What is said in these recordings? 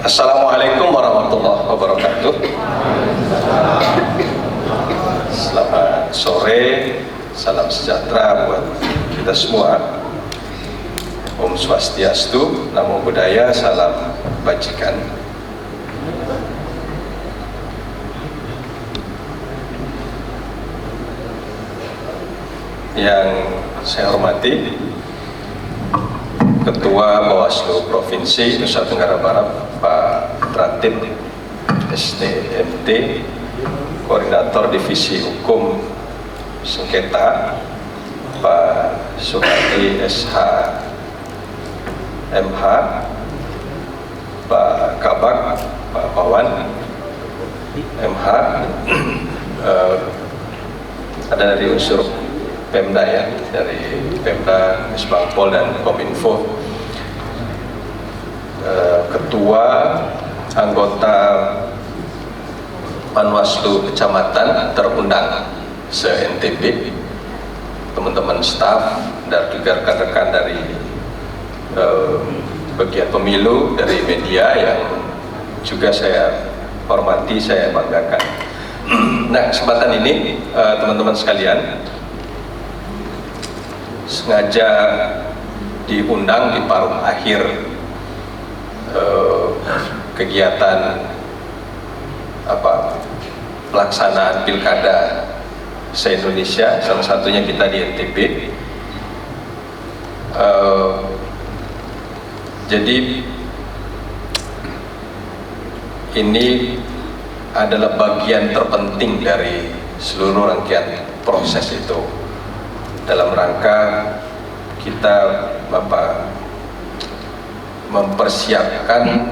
Assalamualaikum warahmatullahi wabarakatuh. Selamat sore, salam sejahtera buat kita semua. Om Swastiastu, Namo Buddhaya, salam bajikan. Yang saya hormati Ketua Bawaslu Provinsi Nusa Tenggara Barat Pak Pratip SDMT, Koordinator Divisi Hukum Sengketa Pak Suhadi SH MH, Pak Kabak Pak Pawan MH, ada dari unsur Pemda ya, dari Pemda, Misbangpol dan Kominfo, ketua, anggota Panwaslu Kecamatan terundang se-NTB, teman-teman staf dan juga rekan-rekan dari bagian pemilu, dari media yang juga saya hormati, saya banggakan. Nah, kesempatan ini teman-teman sekalian, sengaja diundang di paruh akhir kegiatan pelaksanaan pilkada se-Indonesia, salah satunya kita di NTB. Jadi ini adalah bagian terpenting dari seluruh rangkaian proses itu, dalam rangka kita mempersiapkan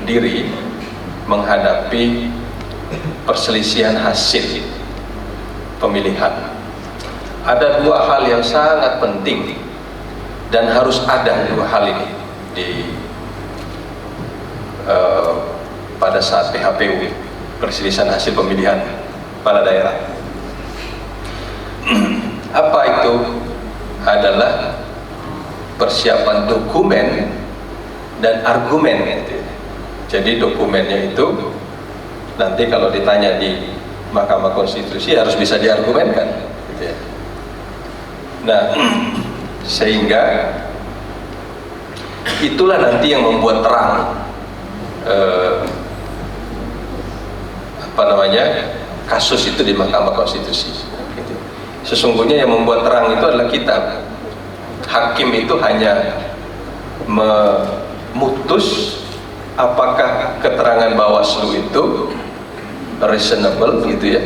diri menghadapi perselisihan hasil pemilihan. Ada dua hal yang sangat penting dan harus ada dua hal ini pada saat PHPU, perselisihan hasil pemilihan kepala daerah. Apa itu? Adalah persiapan dokumen dan argumen. Jadi dokumennya itu nanti kalau ditanya di Mahkamah Konstitusi harus bisa diargumenkan. Nah, sehingga itulah nanti yang membuat terang kasus itu di Mahkamah Konstitusi. Sesungguhnya yang membuat terang itu adalah kita. Hakim itu hanya memutus apakah keterangan Bawaslu itu reasonable gitu ya.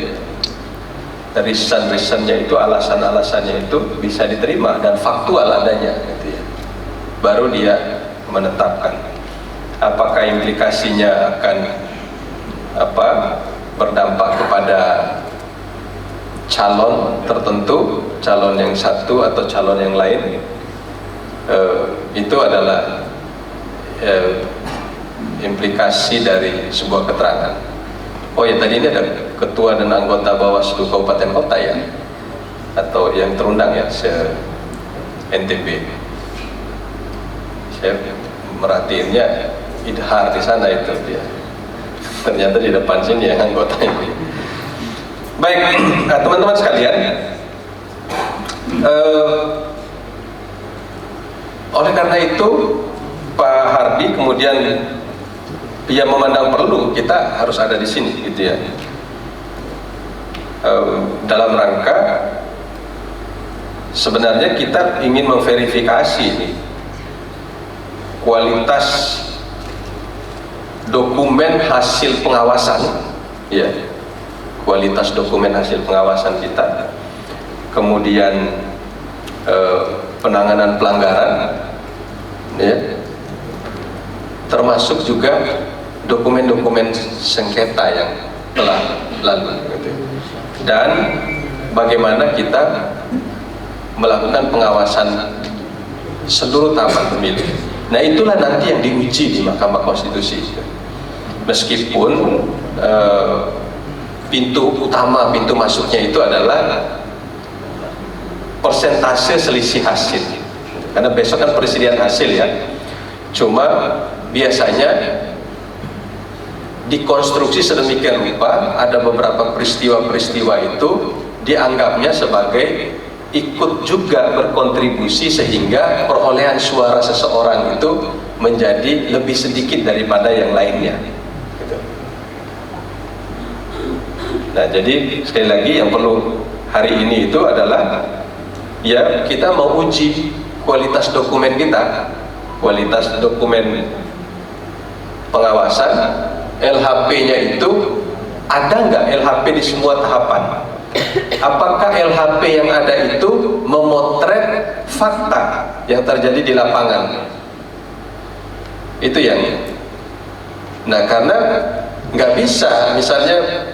Reason-nya itu, alasan-alasannya itu bisa diterima dan faktual adanya gitu ya. Baru dia menetapkan apakah implikasinya akan berdampak kepada calon tertentu, calon yang satu atau calon yang lain. Itu adalah implikasi dari sebuah keterangan. Oh ya, tadi ini ada ketua dan anggota Bawaslu Kabupaten Kota ya, atau yang terundang ya, se-NTB. Saya merhatiinnya idhar di sana itu dia. Ternyata di depan sini yang anggota ini. Baik, teman-teman sekalian, oleh karena itu Pak Hardi kemudian dia memandang perlu kita harus ada di sini gitu ya. dalam rangka sebenarnya kita ingin memverifikasi kualitas dokumen hasil pengawasan, ya, kualitas dokumen hasil pengawasan kita, kemudian penanganan pelanggaran, ya, termasuk juga dokumen-dokumen sengketa yang telah lalu, gitu. Dan bagaimana kita melakukan pengawasan seluruh tahapan pemilu. Nah, itulah nanti yang diuji di Mahkamah Konstitusi. Meskipun pintu utama, pintu masuknya itu adalah persentase selisih hasil, karena besok kan persediaan hasil, ya. Cuma biasanya dikonstruksi sedemikian rupa, ada beberapa peristiwa-peristiwa itu dianggapnya sebagai ikut juga berkontribusi sehingga perolehan suara seseorang itu menjadi lebih sedikit daripada yang lainnya, gitu. Nah, jadi sekali lagi yang perlu hari ini itu adalah, ya, kita mau uji kualitas dokumen kita, kualitas dokumen pengawasan. LHP-nya itu ada nggak LHP di semua tahapan? Apakah LHP yang ada itu memotret fakta yang terjadi di lapangan? Itu yang. Nah, karena nggak bisa, misalnya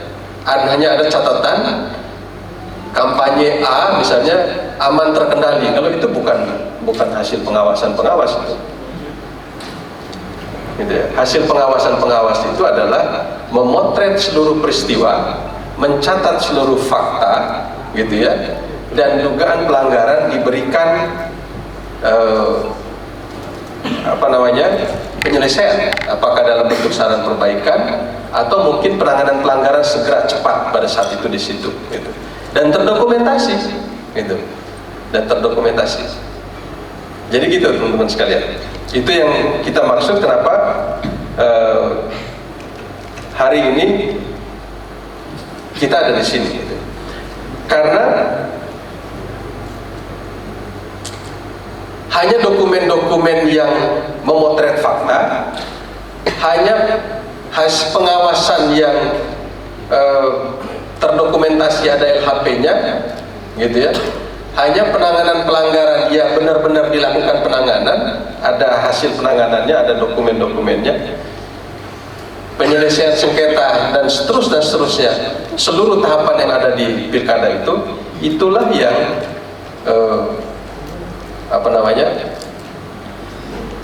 hanya ada catatan kampanye A misalnya aman terkendali, kalau itu bukan hasil pengawasan pengawas itu. Gitu ya. Hasil pengawasan pengawas itu adalah memotret seluruh peristiwa, mencatat seluruh fakta, gitu ya, dan dugaan pelanggaran diberikan penyelesaian, apakah dalam bentuk saran perbaikan atau mungkin penanganan pelanggaran segera cepat pada saat itu di situ, gitu. Dan terdokumentasi, gitu, dan terdokumentasi. Jadi gitu, teman-teman sekalian. Itu yang kita maksud kenapa hari ini kita ada di sini, gitu. Karena hanya dokumen-dokumen yang memotret fakta, hanya hasil pengawasan yang terdokumentasi ada LHP-nya, gitu ya. Hanya penanganan pelanggaran yang benar-benar dilakukan penanganan, ada hasil penanganannya, ada dokumen-dokumennya, penyelesaian sengketa dan seterusnya, seluruh tahapan yang ada di pilkada itu, itulah yang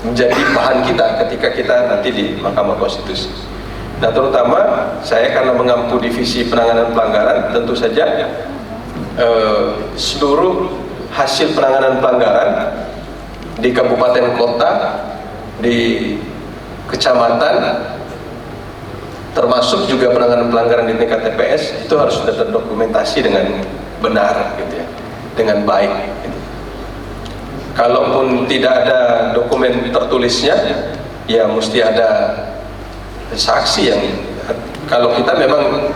menjadi bahan kita ketika kita nanti di Mahkamah Konstitusi. Nah, terutama saya karena mengampu divisi penanganan pelanggaran, tentu saja seluruh hasil penanganan pelanggaran di kabupaten kota, di kecamatan, termasuk juga penanganan pelanggaran di tingkat TPS, itu harus sudah terdokumentasi dengan benar, gitu ya, dengan baik, gitu. Kalaupun tidak ada dokumen tertulisnya, ya mesti ada saksi yang, kalau kita memang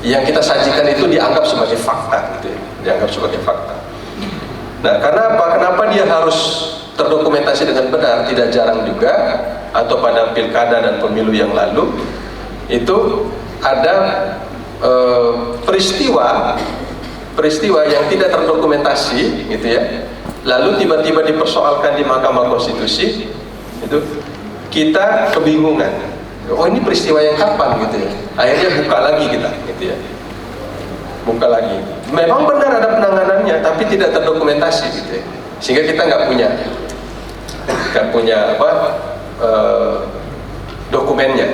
yang kita sajikan itu dianggap sebagai fakta, gitu ya, dianggap sebagai fakta. Nah, karena apa? Kenapa dia harus terdokumentasi dengan benar? Tidak jarang juga, atau pada pilkada dan pemilu yang lalu, itu ada peristiwa yang tidak terdokumentasi, gitu ya, lalu tiba-tiba dipersoalkan di Mahkamah Konstitusi, itu kita kebingungan. Oh, ini peristiwa yang kapan, gitu ya. Akhirnya buka lagi kita, gitu ya, buka lagi. Memang benar ada penanganannya, tapi tidak terdokumentasi, gitu ya. Sehingga kita nggak punya dokumennya.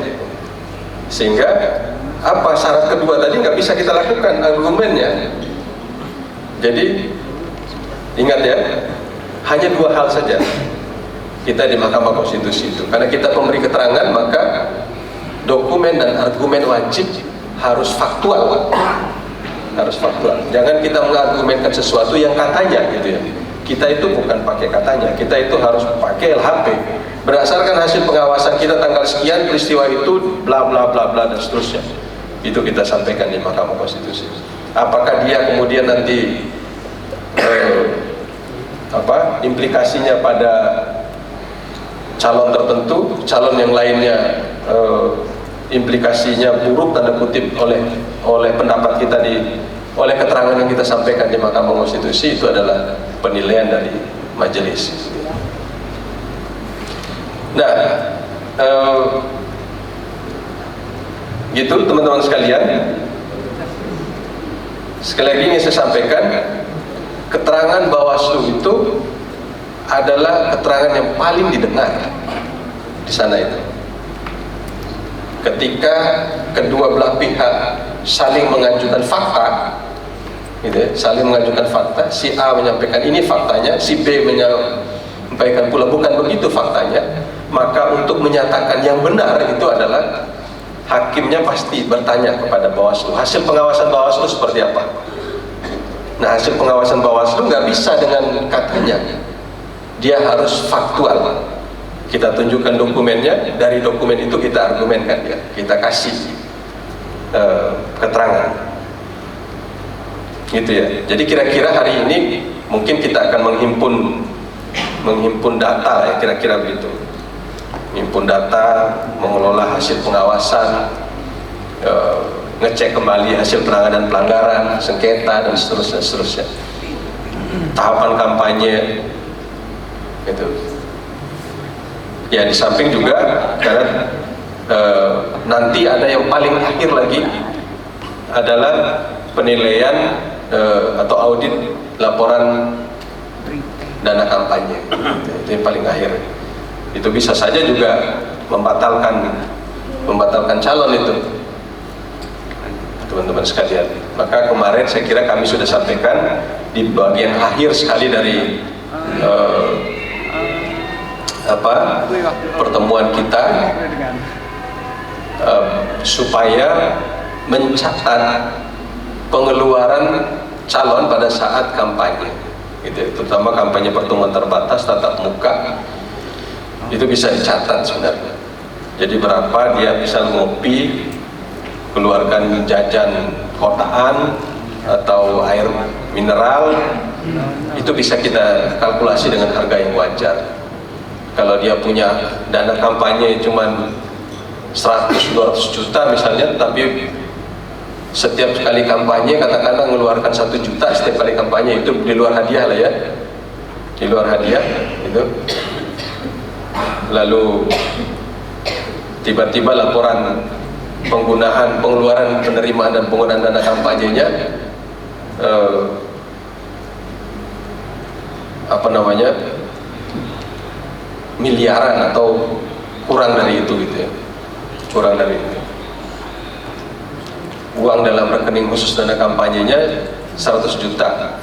Sehingga syarat kedua tadi nggak bisa kita lakukan argumennya. Jadi ingat ya, hanya dua hal saja kita di Mahkamah Konstitusi itu. Karena kita memberi keterangan, maka dokumen dan argumen wajib harus faktual. Harus faktual. Jangan kita mengargumenkan sesuatu yang katanya, gitu ya. Kita itu bukan pakai katanya, kita itu harus pakai LHP. Berdasarkan hasil pengawasan kita tanggal sekian peristiwa itu bla bla bla bla dan seterusnya. Itu kita sampaikan di Mahkamah Konstitusi. Apakah dia kemudian nanti implikasinya pada calon tertentu, calon yang lainnya implikasinya buruk tanda kutip oleh pendapat kita oleh keterangan yang kita sampaikan di Mahkamah Konstitusi, itu adalah penilaian dari majelis. Nah, gitu teman-teman sekalian. Sekali lagi ingin saya sampaikan, keterangan Bawaslu itu adalah keterangan yang paling didengar di sana itu. Ketika kedua belah pihak saling mengajukan fakta, gitu ya, saling mengajukan fakta, si A menyampaikan ini faktanya, si B menyampaikan pula bukan begitu faktanya, maka untuk menyatakan yang benar itu adalah hakimnya pasti bertanya kepada Bawaslu, hasil pengawasan Bawaslu seperti apa. Nah, hasil pengawasan Bawaslu nggak bisa dengan katanya, dia harus faktual. Kita tunjukkan dokumennya, dari dokumen itu kita argumenkan dia, kita kasih keterangan, gitu ya. Jadi kira-kira hari ini mungkin kita akan menghimpun data ya, kira-kira begitu. Menghimpun data, mengelola hasil pengawasan, ngecek kembali hasil penanganan pelanggaran, sengketa dan seterusnya. Tahapan kampanye, gitu. Ya, di samping juga karena nanti ada yang paling akhir lagi adalah penilaian atau audit laporan dana kampanye. Itu yang paling akhir. Itu bisa saja juga membatalkan calon itu, teman-teman sekalian. Maka kemarin saya kira kami sudah sampaikan di bagian akhir sekali dari pertemuan kita, supaya mencatat pengeluaran calon pada saat kampanye, gitu, terutama kampanye pertemuan terbatas tatap muka, itu bisa dicatat sebenarnya. Jadi berapa dia bisa ngopi, keluarkan jajan kotaan atau air mineral, itu bisa kita kalkulasi dengan harga yang wajar. Kalau dia punya dana kampanye cuma 100-200 juta misalnya, tapi setiap kali kampanye katakanlah mengeluarkan 1 juta setiap kali kampanye, itu di luar hadiah lah ya, di luar hadiah itu. Lalu tiba-tiba laporan pengeluaran, penerimaan dan penggunaan dana kampanyenya miliaran atau kurang dari itu, gitu ya, kurang dari itu. Uang dalam rekening khusus dana kampanyenya 100 juta,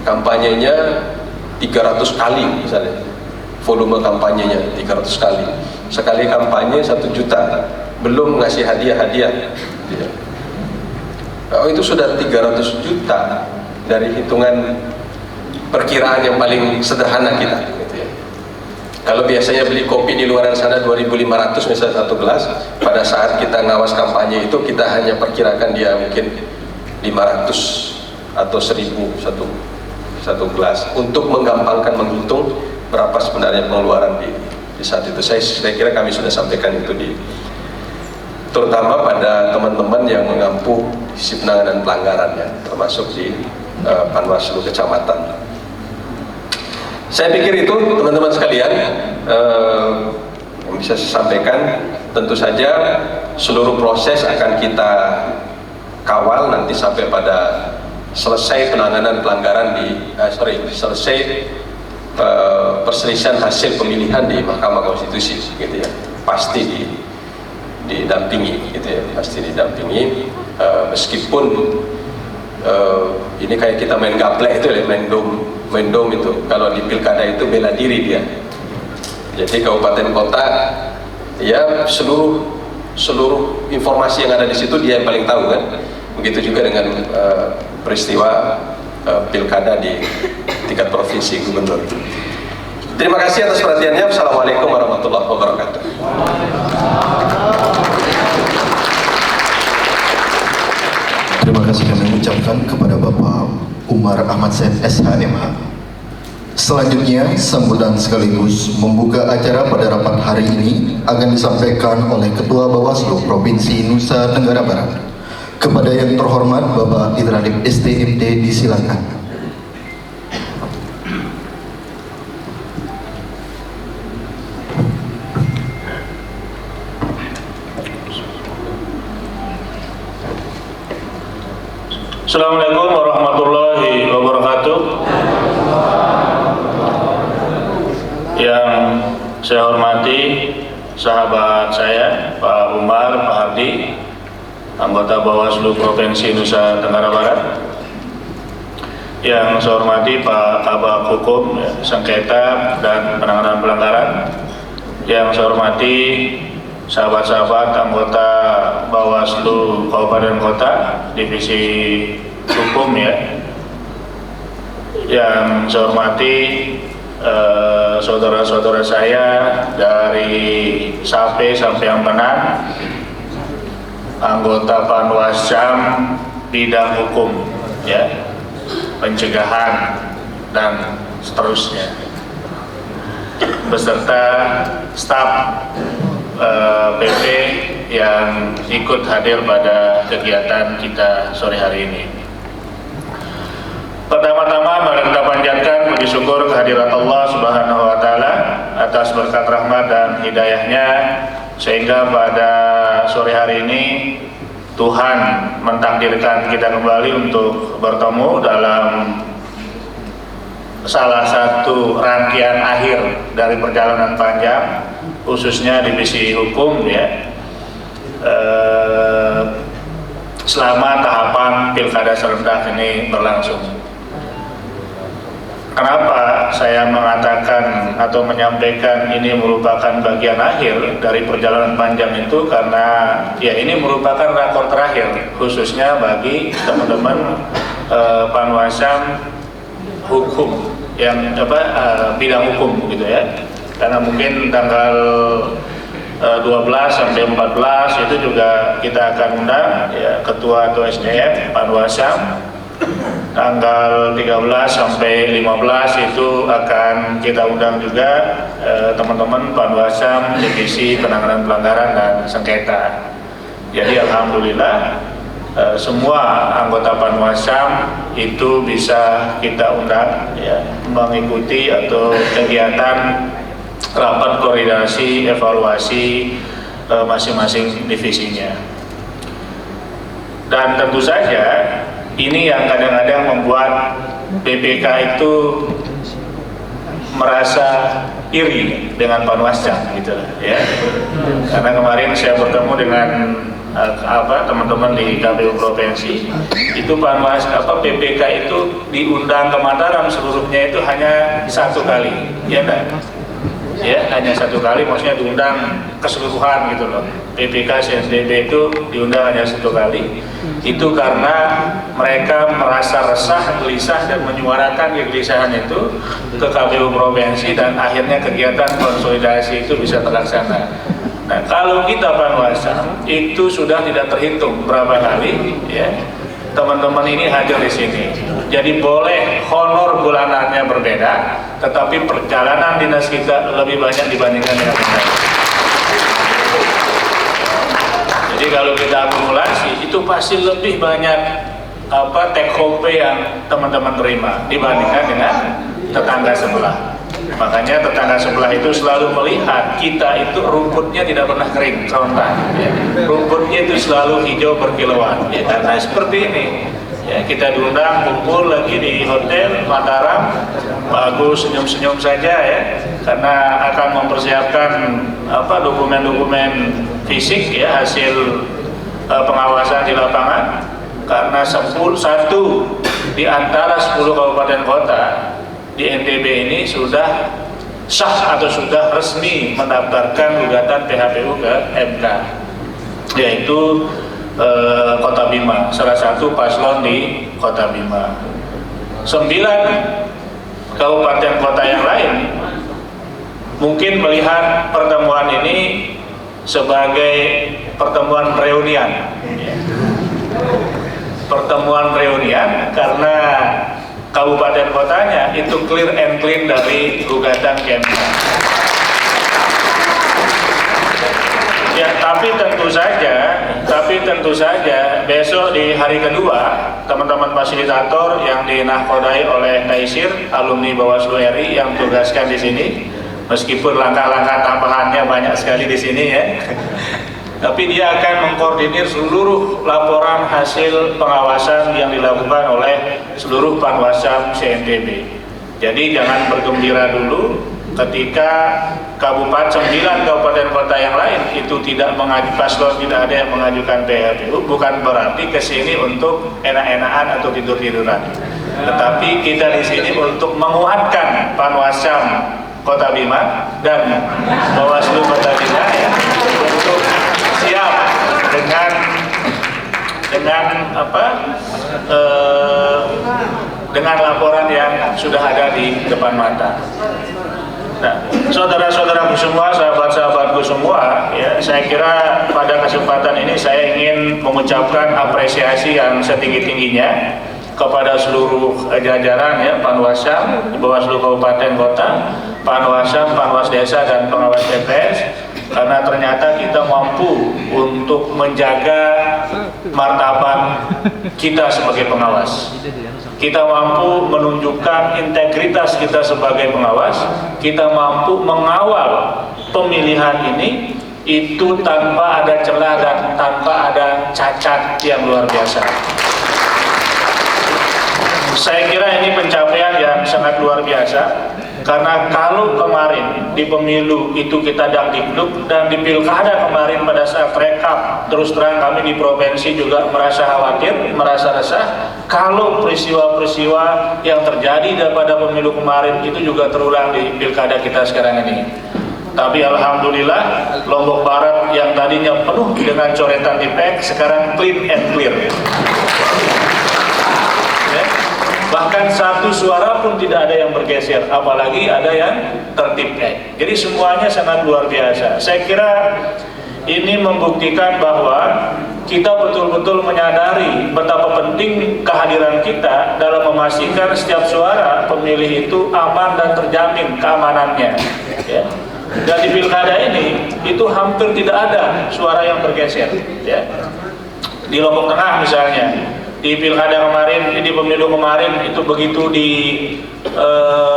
kampanyenya 300 kali misalnya, volume kampanyenya 300 kali, sekali kampanye 1 juta, belum ngasih hadiah-hadiah, gitu ya. Oh, itu sudah 300 juta dari hitungan perkiraan yang paling sederhana kita, gitu ya. Kalau biasanya beli kopi di luaran sana 2.500 misalnya 1 gelas, pada saat kita ngawas kampanye itu kita hanya perkirakan dia mungkin 500 atau 1.000 satu gelas, untuk menggampangkan menghitung berapa sebenarnya pengeluaran di saat itu. Saya kira kami sudah sampaikan itu terutama pada teman-teman yang mengampu sisi penanganan pelanggaran ya, termasuk di Panwaslu Kecamatan. Saya pikir itu teman-teman sekalian yang bisa saya sampaikan. Tentu saja seluruh proses akan kita kawal nanti sampai pada selesai penanganan pelanggaran selesai perselisihan hasil pemilihan di Mahkamah Konstitusi, gitu ya. Pasti didampingi, gitu ya, pasti didampingi, meskipun ini kayak kita main gaplek itu ya, main dom itu. Kalau di pilkada itu bela diri dia. Jadi kabupaten kota ya seluruh informasi yang ada di situ dia yang paling tahu kan. Begitu juga dengan peristiwa pilkada di tingkat provinsi gubernur. Terima kasih atas perhatiannya. Assalamualaikum warahmatullahi wabarakatuh. Terima kasih kami ucapkan kepada Bapak Umar Ahmad Said SHMH. Selanjutnya, sambutan sekaligus membuka acara pada rapat hari ini akan disampaikan oleh Ketua Bawaslu Provinsi Nusa Tenggara Barat. Kepada yang terhormat Bapak Idradip STMT disilakan. Assalamualaikum warahmatullahi wabarakatuh. Yang saya hormati sahabat saya Pak Umar, Pak Hardi, anggota Bawaslu Provinsi Nusa Tenggara Barat. Yang saya hormati Pak Kabak Hukum, Sengketa dan Penanganan Pelanggaran. Yang saya hormati sahabat-sahabat anggota Bawaslu Kabupaten Kota Divisi Hukum ya. Yang saya hormati saudara-saudara saya dari SAPE sampai yang Penan, anggota Panwascam bidang hukum ya, pencegahan dan seterusnya, beserta staf PP yang ikut hadir pada kegiatan kita sore hari ini. Pertama-tama mari kita panjatkan puji syukur kehadirat Allah Subhanahu wa taala atas berkat rahmat dan hidayahnya sehingga pada sore hari ini Tuhan mentakdirkan kita kembali untuk bertemu dalam salah satu rangkaian akhir dari perjalanan panjang, khususnya divisi hukum ya, selama tahapan pilkada serentak ini berlangsung. Kenapa saya mengatakan atau menyampaikan ini merupakan bagian akhir dari perjalanan panjang itu? Karena ya ini merupakan rakor terakhir khususnya bagi teman-teman Panwascam hukum yang bidang hukum gitu ya. Karena mungkin tanggal 12 sampai 14 itu juga kita akan undang ya, Ketua atau SDM Panwascam. Tanggal 13 sampai 15 itu akan kita undang juga teman-teman Panwascam Divisi Penanganan Pelanggaran dan Sengketa. Jadi alhamdulillah semua anggota Panwascam itu bisa kita undang ya, mengikuti atau kegiatan rapat koordinasi evaluasi masing-masing divisinya. Dan tentu saja ini yang kadang-kadang membuat BPK itu merasa iri dengan Panwascam gitu ya. Karena kemarin saya bertemu dengan teman-teman di KPU provinsi, itu BPK itu diundang ke Mataram seluruhnya itu hanya satu kali, ya kan? Ya, hanya satu kali, maksudnya diundang keseluruhan gitu loh. PPK CSDB itu diundang hanya satu kali. Itu karena mereka merasa resah, gelisah dan menyuarakan kegelisahan itu ke KPU provinsi dan akhirnya kegiatan konsolidasi itu bisa terlaksana. Nah, kalau kita Panwascam itu sudah tidak terhitung berapa kali ya teman-teman ini hadir di sini. Jadi boleh honor bulanannya berbeda, tetapi perjalanan dinas kita lebih banyak dibandingkan dengan yang lain. Jadi kalau kita akumulasi itu pasti lebih banyak take home pay yang teman-teman terima dibandingkan dengan tetangga sebelah. Makanya tetangga sebelah itu selalu melihat kita itu rumputnya tidak pernah kering, kerontak. Ya. Rumputnya itu selalu hijau berkilauan. Ya, karena seperti ini. Ya, kita diundang kumpul lagi di hotel Mataram, bagus senyum-senyum saja ya, karena akan mempersiapkan dokumen-dokumen fisik ya hasil pengawasan di lapangan. Karena satu di antara 10 kabupaten kota di NTB ini sudah sah atau sudah resmi mendaftarkan gugatan PHPU ke MK, yaitu Kota Bima, salah satu paslon di Kota Bima. 9 kabupaten kota yang lain mungkin melihat pertemuan ini sebagai pertemuan reunian. Pertemuan reunian karena kabupaten kotanya itu clear and clean dari gugatan KMK. Ya, tapi tentu saja besok di hari kedua teman-teman fasilitator yang dinahkodai oleh Taisir alumni Bawaslu RI yang tugaskan di sini, meskipun langkah-langkah tambahannya banyak sekali di sini ya. Tapi dia akan mengkoordinir seluruh laporan hasil pengawasan yang dilakukan oleh seluruh Panwascam CNTB. Jadi jangan bergembira dulu ketika 9 kabupaten kota yang lain itu tidak mengajukan paslon, tidak ada yang mengajukan PHPU, bukan berarti ke sini untuk enak-enakan atau tidur-tiduran. Tetapi kita di sini untuk menguatkan Panwascam Kota Bima dan Bawaslu Kota Bima ya, untuk siap dengan laporan yang sudah ada di depan mata. Nah, saudara-saudaraku semua, sahabat-sahabatku semua, ya, saya kira pada kesempatan ini saya ingin mengucapkan apresiasi yang setinggi-tingginya kepada seluruh jajaran ya, Panwascam, Bawaslu Kabupaten Kota, Panwascam, Panwas Desa dan pengawas TPS, karena ternyata kita mampu untuk menjaga martabat kita sebagai pengawas. Kita mampu menunjukkan integritas kita sebagai pengawas, kita mampu mengawal pemilihan ini itu tanpa ada celah dan tanpa ada cacat yang luar biasa. Saya kira ini pencapaian yang sangat luar biasa, karena kalau kemarin di pemilu itu kita dakdikduk dan di pilkada kemarin pada saat rekap, terus terang kami di provinsi juga merasa khawatir, merasa resah kalau peristiwa-peristiwa yang terjadi daripada pemilu kemarin itu juga terulang di pilkada kita sekarang ini. Tapi alhamdulillah Lombok Barat yang tadinya penuh dengan coretan tipek sekarang clean and clear. Bahkan satu suara pun tidak ada yang bergeser, apalagi ada yang tertipek. Jadi semuanya sangat luar biasa. Saya kira ini membuktikan bahwa kita betul-betul menyadari betapa penting kehadiran kita dalam memastikan setiap suara pemilih itu aman dan terjamin keamanannya. Ya. Dan di pilkada ini itu hampir tidak ada suara yang bergeser. Ya. Di Lombok Tengah misalnya, di pilkada kemarin, di pemilu kemarin itu begitu di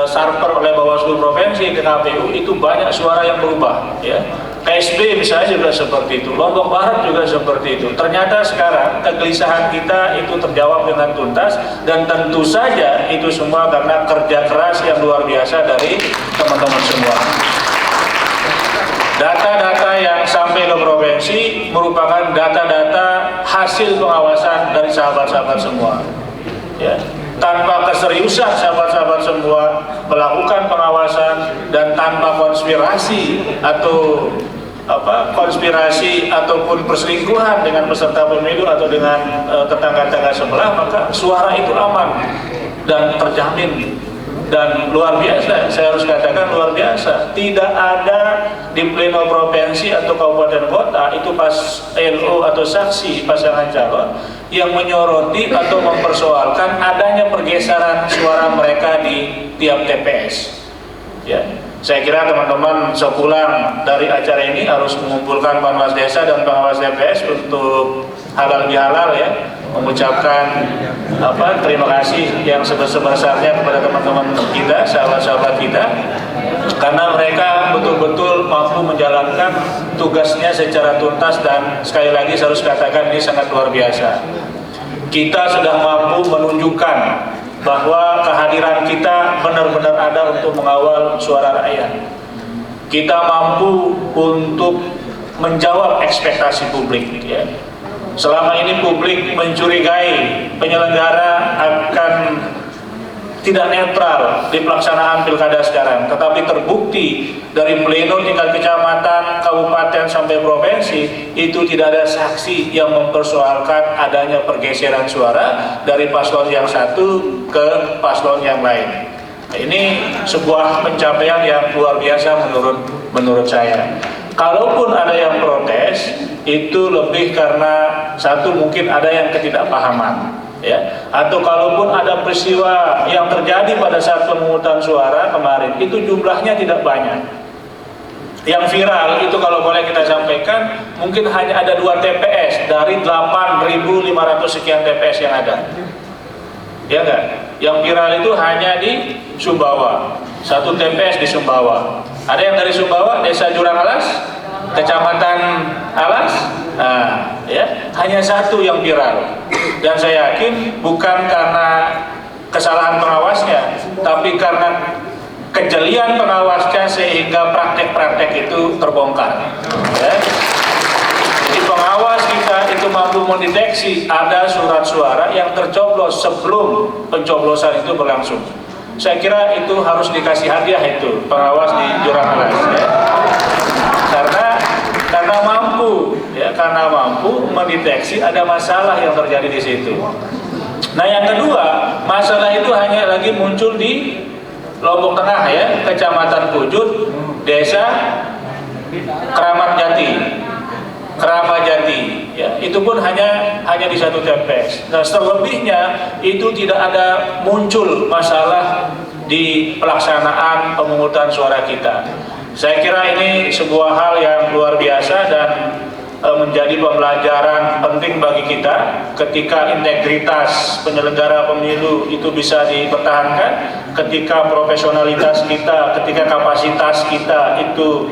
sarper oleh Bawaslu Provinsi ke KPU itu banyak suara yang berubah. Ya. KSB misalnya juga seperti itu, Lombok Barat juga seperti itu. Ternyata sekarang kegelisahan kita itu terjawab dengan tuntas, dan tentu saja itu semua karena kerja keras yang luar biasa dari teman-teman semua. Data-data yang sampai ke provinsi merupakan data-data hasil pengawasan dari sahabat-sahabat semua. Ya. Tanpa keseriusan sahabat-sahabat semua melakukan pengawasan dan tanpa konspirasi ataupun perselingkuhan dengan peserta pemilu atau dengan tetangga-tetangga sebelah, maka suara itu aman dan terjamin. Dan luar biasa, saya harus katakan luar biasa, tidak ada di pleno provinsi atau kabupaten kota itu pas LO atau saksi pasangan calon yang menyoroti atau mempersoalkan adanya pergeseran suara mereka di tiap TPS. Ya, saya kira teman-teman sepulang dari acara ini harus mengumpulkan Panwas Desa dan pengawas TPS untuk halal bihalal ya, mengucapkan terima kasih yang sebesar-besarnya kepada teman-teman kita, sahabat-sahabat kita, karena mereka betul-betul mampu menjalankan tugasnya secara tuntas, dan sekali lagi saya harus katakan ini sangat luar biasa. Kita sudah mampu menunjukkan bahwa kehadiran kita benar-benar ada untuk mengawal suara rakyat. Kita mampu untuk menjawab ekspektasi publik ya. Selama ini publik mencurigai penyelenggara akan tidak netral di pelaksanaan pilkada sekarang, tetapi terbukti dari pleno tingkat kecamatan, kabupaten sampai provinsi itu tidak ada saksi yang mempersoalkan adanya pergeseran suara dari paslon yang satu ke paslon yang lain. Nah, ini sebuah pencapaian yang luar biasa menurut saya. Kalaupun ada yang protes, itu lebih karena satu mungkin ada yang ketidakpahaman, ya. Atau kalaupun ada peristiwa yang terjadi pada saat pemungutan suara kemarin, itu jumlahnya tidak banyak. Yang viral itu kalau boleh kita sampaikan, mungkin hanya ada 2 TPS dari 8.500 sekian TPS yang ada. Ya enggak? Yang viral itu hanya di Sumbawa, 1 TPS di Sumbawa. Ada yang dari Sumbawa, Desa Jurang Alas, Kecamatan Alas, nah, ya, hanya 1 yang viral. Dan saya yakin bukan karena kesalahan pengawasnya, tapi karena kejelian pengawasnya sehingga praktek-praktek itu terbongkar. Ya. Jadi pengawas kita itu mampu mendeteksi ada surat suara yang tercoblos sebelum pencoblosan itu berlangsung. Saya kira itu harus dikasih hadiah itu pengawas di Jurang Alas, ya. Karena mampu, ya, karena mampu mendeteksi ada masalah yang terjadi di situ. Nah, yang kedua, masalah itu hanya lagi muncul di Lombok Tengah, ya, Kecamatan Pujut, Desa Keramat Jati, ya, itu pun hanya di 1 TPS. Nah, selebihnya itu tidak ada muncul masalah di pelaksanaan pemungutan suara kita. Saya kira ini sebuah hal yang luar biasa dan menjadi pembelajaran penting bagi kita ketika integritas penyelenggara pemilu itu bisa dipertahankan, ketika profesionalitas kita, ketika kapasitas kita itu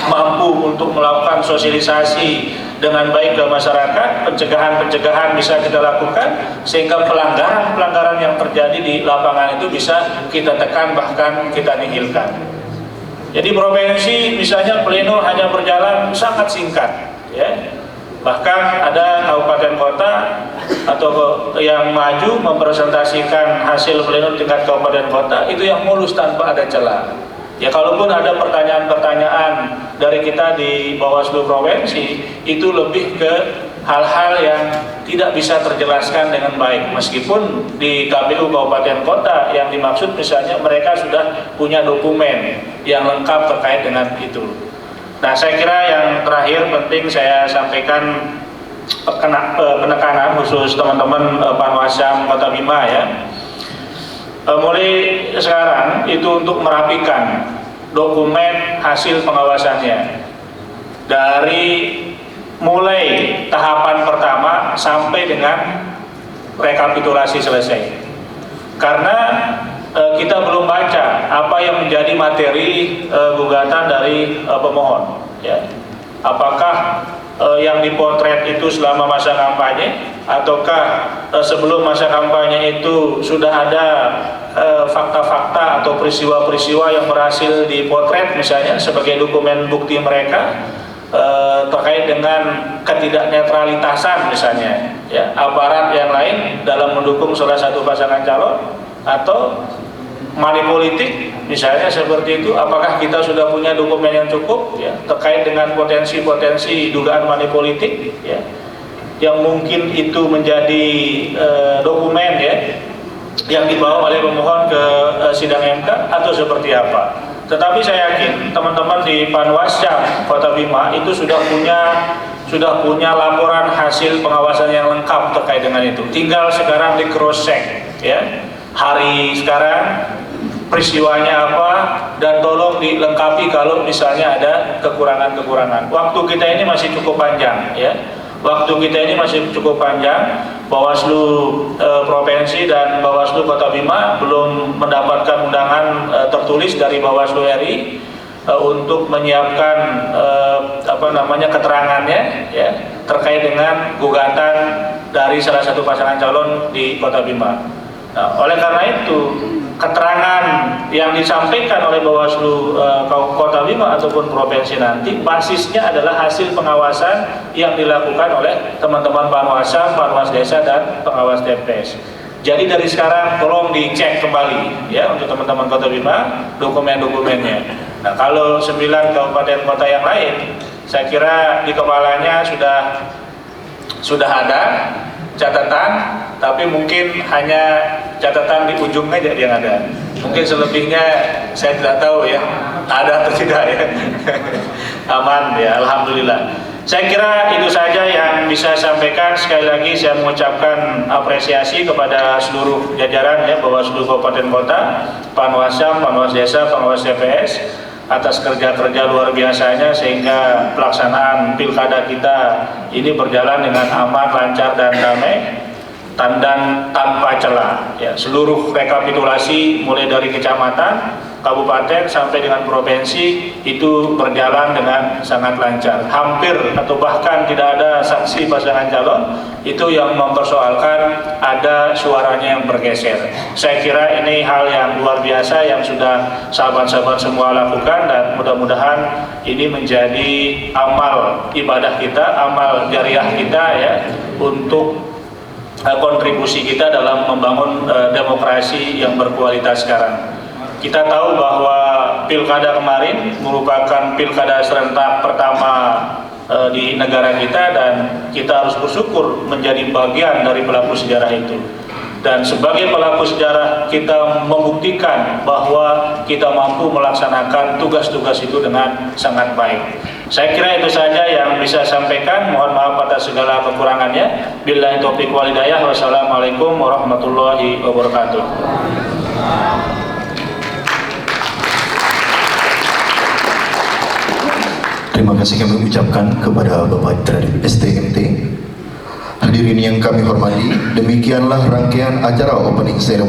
mampu untuk melakukan sosialisasi dengan baik ke masyarakat, pencegahan bisa kita lakukan sehingga pelanggaran yang terjadi di lapangan itu bisa kita tekan, bahkan kita nihilkan. Jadi provinsi misalnya pleno hanya berjalan sangat singkat, ya. Bahkan ada kabupaten kota atau yang maju mempresentasikan hasil pleno tingkat kabupaten kota itu yang mulus tanpa ada celah. Ya, kalaupun ada pertanyaan-pertanyaan dari kita di Bawaslu Provinsi, itu lebih ke hal-hal yang tidak bisa terjelaskan dengan baik. Meskipun di KPU Kabupaten Kota yang dimaksud misalnya mereka sudah punya dokumen yang lengkap terkait dengan itu. Nah, saya kira yang terakhir penting saya sampaikan penekanan khusus teman-teman Panwascam Kota Bima, ya. Mulai sekarang itu untuk merapikan dokumen hasil pengawasannya dari mulai tahapan pertama sampai dengan rekapitulasi selesai. Karena kita belum baca apa yang menjadi materi gugatan dari pemohon, ya. Apakah yang dipotret itu selama masa kampanye ataukah sebelum masa kampanye itu sudah ada fakta-fakta atau peristiwa-peristiwa yang berhasil dipotret misalnya sebagai dokumen bukti mereka terkait dengan ketidaknetralitasan misalnya, ya, aparat yang lain dalam mendukung salah satu pasangan calon atau money politik misalnya seperti itu. Apakah kita sudah punya dokumen yang cukup, ya, terkait dengan potensi-potensi dugaan money politik, ya, yang mungkin itu menjadi dokumen, ya, yang dibawa oleh pemohon ke sidang MK atau seperti apa. Tetapi saya yakin teman-teman di Panwascam Kota Bima itu sudah punya laporan hasil pengawasan yang lengkap terkait dengan itu. Tinggal sekarang di cross check, ya, hari sekarang peristiwanya apa, dan tolong dilengkapi kalau misalnya ada kekurangan-kekurangan. Waktu kita ini masih cukup panjang, ya. Waktu kita ini masih cukup panjang. Bawaslu Provinsi dan Bawaslu Kota Bima belum mendapatkan undangan tertulis dari Bawaslu RI untuk menyiapkan keterangannya, ya, terkait dengan gugatan dari salah satu pasangan calon di Kota Bima. Nah, oleh karena itu keterangan yang disampaikan oleh Bawaslu Kota Bima ataupun provinsi nanti basisnya adalah hasil pengawasan yang dilakukan oleh teman-teman Panwascam, Panwas Desa dan pengawas TPS. Jadi dari sekarang tolong dicek kembali, ya, untuk teman-teman Kota Bima dokumen-dokumennya. Nah, kalau 9 kabupaten kota yang lain, saya kira di kepalanya sudah ada catatan, tapi mungkin hanya catatan di ujung aja yang ada. Mungkin selebihnya saya tidak tahu ya, ada atau tidak ya. Aman ya, alhamdulillah. Saya kira itu saja yang bisa saya sampaikan. Sekali lagi saya mengucapkan apresiasi kepada seluruh jajaran ya, Bawaslu Kabupaten Kota, Panwascam, Panwas Desa, Panwas TPS atas kerja-kerja luar biasanya sehingga pelaksanaan pilkada kita ini berjalan dengan aman, lancar dan damai dan tanpa celah. Ya, seluruh rekapitulasi mulai dari kecamatan, kabupaten sampai dengan provinsi itu berjalan dengan sangat lancar. Hampir atau bahkan tidak ada saksi pasangan calon itu yang mempersoalkan ada suaranya yang bergeser. Saya kira ini hal yang luar biasa yang sudah sahabat-sahabat semua lakukan, dan mudah-mudahan ini menjadi amal ibadah kita, amal jariah kita ya, untuk kontribusi kita dalam membangun demokrasi yang berkualitas sekarang. Kita tahu bahwa pilkada kemarin merupakan pilkada serentak pertama di negara kita, dan kita harus bersyukur menjadi bagian dari pelaku sejarah itu. Dan sebagai pelaku sejarah kita membuktikan bahwa kita mampu melaksanakan tugas-tugas itu dengan sangat baik. Saya kira itu saja yang bisa saya sampaikan. Mohon maaf atas segala kekurangannya. Billahi taufiq wal hidayah. Wassalamualaikum warahmatullahi wabarakatuh. Terima kasih kami ucapkan kepada Bapak Tradit STMT. Hadirin yang kami hormati, demikianlah rangkaian acara opening ceremony